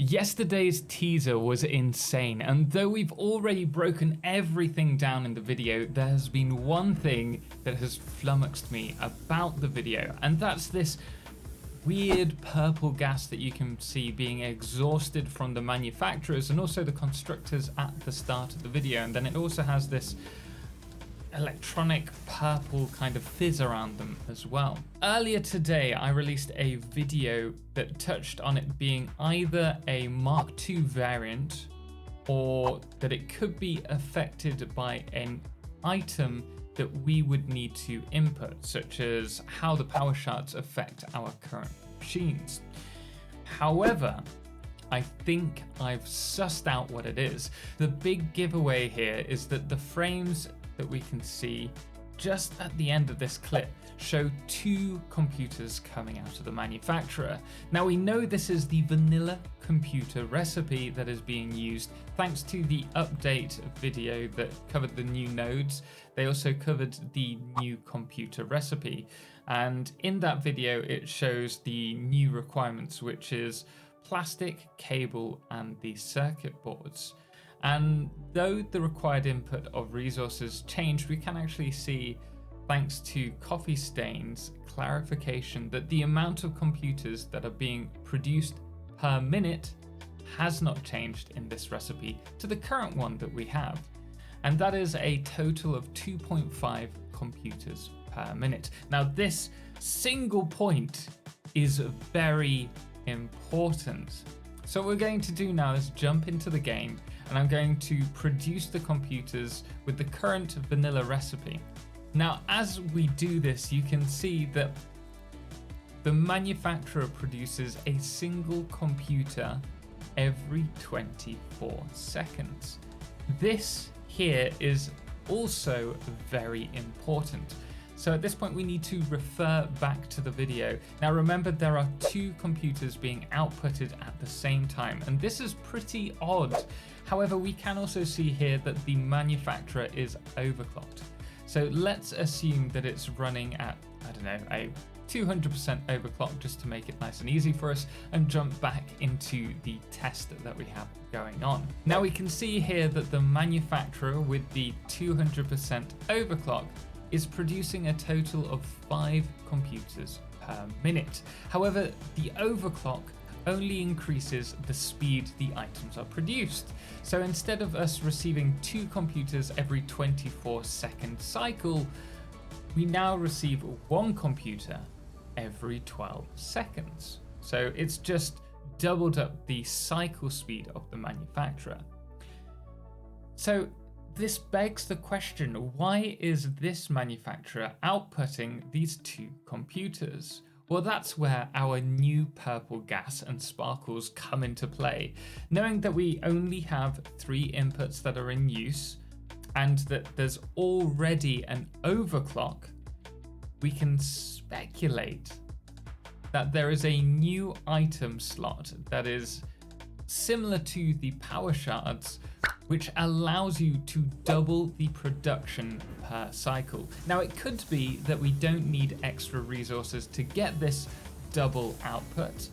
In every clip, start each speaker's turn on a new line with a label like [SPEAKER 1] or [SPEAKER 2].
[SPEAKER 1] Yesterday's teaser was insane, and though we've already broken everything down in the video, there has been one thing that has flummoxed me about the video, and that's this weird purple gas that you can see being exhausted from the manufacturers and also the constructors at the start of the video. And then it also has this electronic purple kind of fizz around them as well. Earlier today, I released a video that touched on it being either a Mark II variant or that it could be affected by an item that we would need to input, such as how the power shards affect our current machines. However, I think I've sussed out what it is. The big giveaway here is that the frames that we can see just at the end of this clip show two computers coming out of the manufacturer. Now we know this is the vanilla computer recipe that is being used thanks to the update video that covered the new nodes. They also covered the new computer recipe, and in that video it shows the new requirements, which is plastic, cable and the circuit boards. And though the required input of resources changed, we can actually see, thanks to Coffee Stain's clarification, that the amount of computers that are being produced per minute has not changed in this recipe to the current one that we have. And that is a total of 2.5 computers per minute. Now this single point is very important. So what we're going to do now is jump into the game, and I'm going to produce the computers with the current vanilla recipe. Now, as we do this, you can see that the manufacturer produces a single computer every 24 seconds. This here is also very important. So at this point we need to refer back to the video. Now remember, there are two computers being outputted at the same time, and this is pretty odd. However, we can also see here that the manufacturer is overclocked. So let's assume that it's running at, I don't know, a 200% overclock just to make it nice and easy for us, and jump back into the test that we have going on. Now we can see here that the manufacturer with the 200% overclock is producing a total of 5 computers per minute. However, the overclock only increases the speed the items are produced. So instead of us receiving 2 computers every 24-second cycle, we now receive 1 computer every 12 seconds. So it's just doubled up the cycle speed of the manufacturer. So this begs the question, why is this manufacturer outputting these 2 computers? Well, that's where our new purple gas and sparkles come into play. Knowing that we only have 3 inputs that are in use, and that there's already an overclock, we can speculate that there is a new item slot that is similar to the power shards, which allows you to double the production per cycle. Now it could be that we don't need extra resources to get this double output,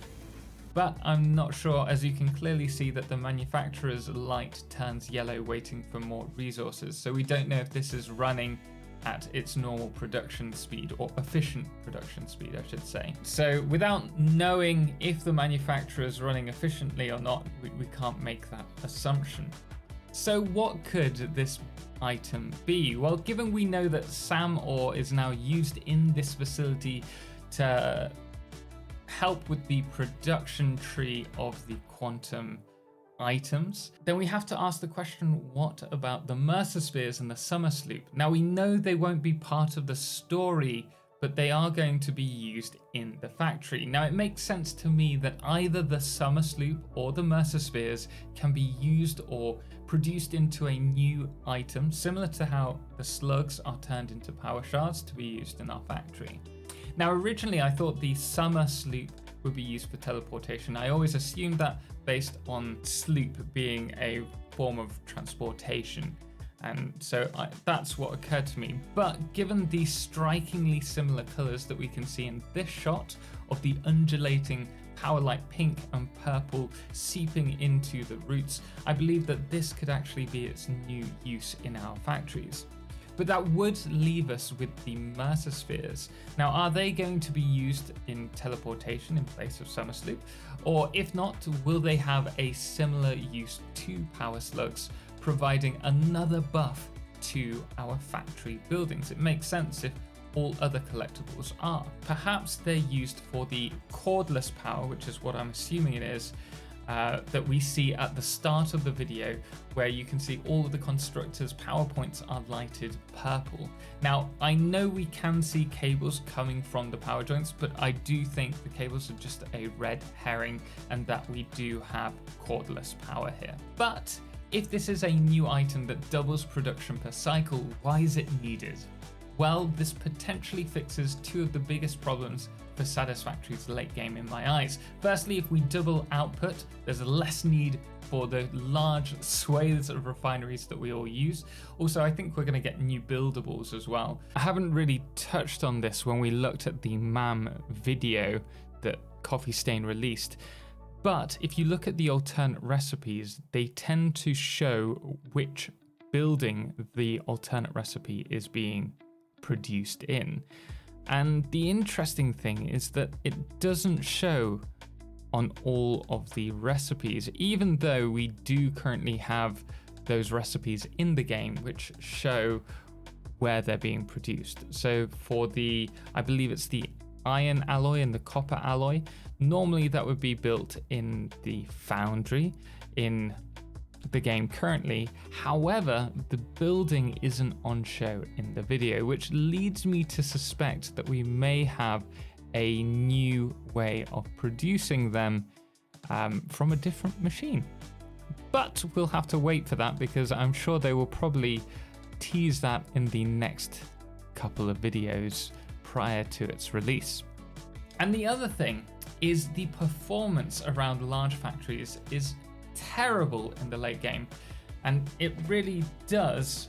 [SPEAKER 1] but I'm not sure, as you can clearly see that the manufacturer's light turns yellow waiting for more resources. So we don't know if this is running at its normal production speed, or efficient production speed, I should say. So without knowing if the manufacturer is running efficiently or not, we can't make that assumption. So what could this item be? Well, given we know that SAM ore is now used in this facility to help with the production tree of the quantum items, then we have to ask the question, what about the Mercer Spheres and the Somersloop? Now we know they won't be part of the story, but they are going to be used in the factory. Now it makes sense to me that either the Somersloop or the Mercer Spheres can be used or produced into a new item, similar to how the slugs are turned into power shards to be used in our factory. Now originally I thought the Somersloop would be used for teleportation. I always assumed that based on sloop being a form of transportation. And so that's what occurred to me. But given the strikingly similar colors that we can see in this shot of the undulating power like pink and purple seeping into the roots, I believe that this could actually be its new use in our factories. But that would leave us with the Mercer Spheres. Now, are they going to be used in teleportation in place of Somersloop? Or if not, will they have a similar use to Power Slugs, providing another buff to our factory buildings? It makes sense if all other collectibles are. Perhaps they're used for the cordless power, which is what I'm assuming it is, that we see at the start of the video, where you can see all of the constructors' power points are lighted purple. Now, I know we can see cables coming from the power joints, but I do think the cables are just a red herring and that we do have cordless power here. But if this is a new item that doubles production per cycle, why is it needed? Well, this potentially fixes two of the biggest problems for Satisfactory's late game in my eyes. Firstly, if we double output, there's less need for the large swathes of refineries that we all use. Also, I think we're going to get new buildables as well. I haven't really touched on this when we looked at the MAM video that Coffee Stain released, but if you look at the alternate recipes, they tend to show which building the alternate recipe is being produced in. And the interesting thing is that it doesn't show on all of the recipes, even though we do currently have those recipes in the game which show where they're being produced. So for the, I believe it's the iron alloy and the copper alloy, normally that would be built in the foundry in the game currently. However, the building isn't on show in the video, which leads me to suspect that we may have a new way of producing them from a different machine. But we'll have to wait for that, because I'm sure they will probably tease that in the next couple of videos prior to its release. And the other thing is the performance around large factories is terrible in the late game, and it really does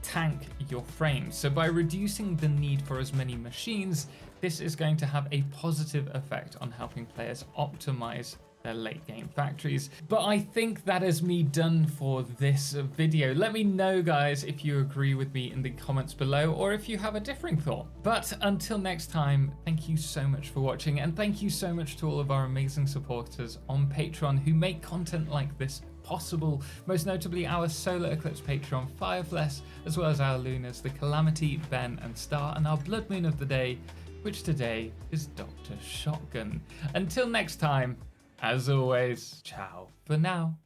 [SPEAKER 1] tank your frames. So by reducing the need for as many machines, this is going to have a positive effect on helping players optimize their late game factories. But I think that is me done for this video. Let me know, guys, if you agree with me in the comments below, or if you have a differing thought. But until next time, thank you so much for watching, and thank you so much to all of our amazing supporters on Patreon who make content like this possible, most notably our Solar Eclipse Patreon, Firefless, as well as our Lunas, the Calamity, Ben and Star, and our Blood Moon of the day, which today is Dr. Shotgun. Until next time, as always, ciao for now.